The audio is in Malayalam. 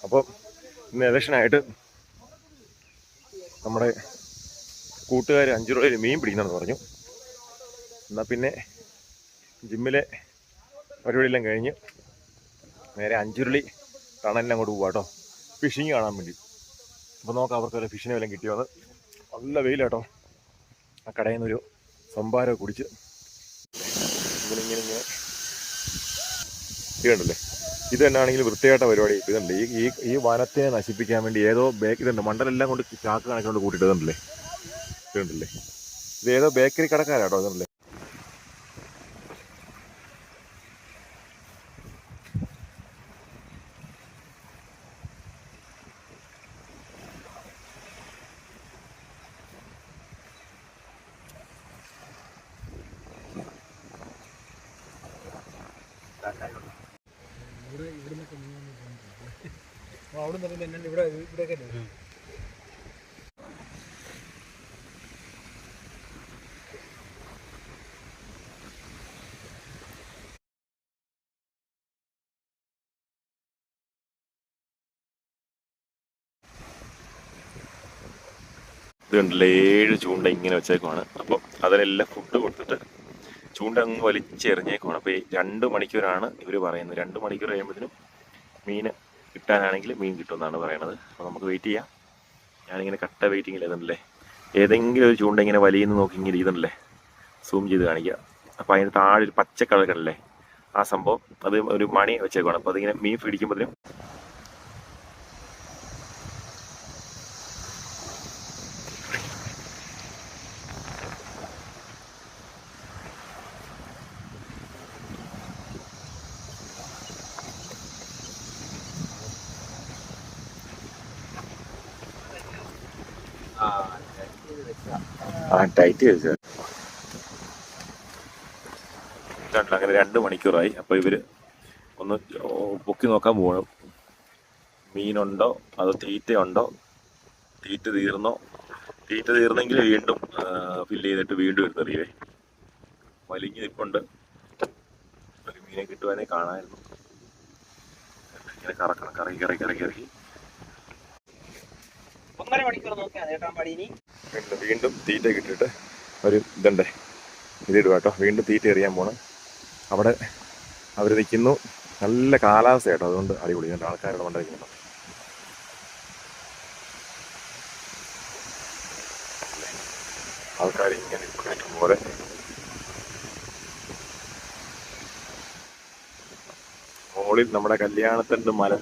അപ്പോൾ ഇന്ന് ഇലക്ഷനായിട്ട് നമ്മുടെ കൂട്ടുകാർ 5 രൂപയിൽ മീൻ പിടിക്കണമെന്ന് പറഞ്ഞു. എന്നാൽ പിന്നെ ജിമ്മിലെ പരിപാടിയെല്ലാം കഴിഞ്ഞ് നേരെ അഞ്ചുരുളി ടണലിൽ അങ്ങോട്ട് പോവാം കേട്ടോ, ഫിഷിങ് കാണാൻ വേണ്ടി. അപ്പോൾ നോക്കാം അവർക്ക് വല്ല ഫിഷിനെ വല്ലതും കിട്ടിയോ. അത് നല്ല വെയിലാട്ടോ. ആ കടയിൽ നിന്നൊരു സംഭാരമൊക്കെ കുടിച്ച് ഇങ്ങനെ ഇതുണ്ടല്ലേ, ഇത് തന്നെയാണെങ്കിൽ വൃത്തിയായിട്ട പരിപാടി. ഇതുണ്ട് ഈ വനത്തെ നശിപ്പിക്കാൻ വേണ്ടി ഏതോ ഇതുണ്ട്, മണ്ടലെല്ലാം കൊണ്ട് ചാക്ക് കണക്കൊണ്ട് കൂട്ടിയിട്ടതുണ്ടല്ലേ, ഇതുണ്ടല്ലേ. ഇത് ഏതോ ബേക്കറി കടക്കാരാട്ടോ. ഇതുണ്ടല്ലേ, ഇതുണ്ടല്ലേ 7 ചൂണ്ട ഇങ്ങനെ വെച്ചേക്കുവാണ്. അപ്പോൾ അതിനെല്ലാം ഫുഡ് കൊടുത്തിട്ട് ചൂണ്ട അങ്ങ് വലിച്ചെറിഞ്ഞേക്കുവാണ്. അപ്പോൾ ഈ 2 മണിക്കൂറാണ് ഇവർ പറയുന്നത്. 2 മണിക്കൂർ കഴിയുമ്പോഴത്തേനും മീൻ കിട്ടാനാണെങ്കിൽ മീൻ കിട്ടുമെന്നാണ് പറയണത്. അപ്പോൾ നമുക്ക് വെയിറ്റ് ചെയ്യാം. ഞാനിങ്ങനെ കട്ട വെയിറ്റിങ്ങിൽ ഇതുണ്ടല്ലേ, ഏതെങ്കിലും ഒരു ചൂണ്ട ഇങ്ങനെ വലിയെന്ന് നോക്കി ഇങ്ങനെ ഇതുണ്ടല്ലേ സൂം ചെയ്ത് കാണിക്കുക. അപ്പോൾ അതിന് താഴെ ഒരു പച്ച കളറല്ലേ ആ സംഭവം, അത് ഒരു മണി വെച്ചേക്കുവാണ്. അപ്പോൾ അതിങ്ങനെ മീൻ പിടിക്കുമ്പോഴത്തേനും ടൈറ്റ് ചെയ്ത് അങ്ങനെ 2 മണിക്കൂറായി. അപ്പോൾ ഇവർ ഒന്ന് പൊക്കി നോക്കാൻ പോകണം, മീനുണ്ടോ അതോ തീറ്റയുണ്ടോ, തീറ്റ തീർന്നോ. തീറ്റ തീർന്നെങ്കിൽ വീണ്ടും ഫില്ല് ചെയ്തിട്ട് വീണ്ടും എടുത്തറിയേ. വലിഞ്ഞ് നിൽപ്പുണ്ട്. ഒരു മീനെ കിട്ടുവാനേ കാണാമായിരുന്നു. ഇങ്ങനെ കറക്കണം, കറക്കി വീണ്ടും തീറ്റ കിട്ടിയിട്ട് ഒരു ഇതുണ്ടേ ഇതിടുക കേട്ടോ. വീണ്ടും തീറ്റ എറിയാൻ പോണം. അവിടെ അവർ നിൽക്കുന്നു. നല്ല കാലാവസ്ഥ കേട്ടോ, അതുകൊണ്ട് അടിപൊളി. എന്നിട്ട് ആൾക്കാരുടെ കൊണ്ട് നിൽക്കുന്നു. ആൾക്കാർ ഇങ്ങനെ പോലെ മുകളിൽ നമ്മുടെ കല്യാണത്തിൻ്റെ മല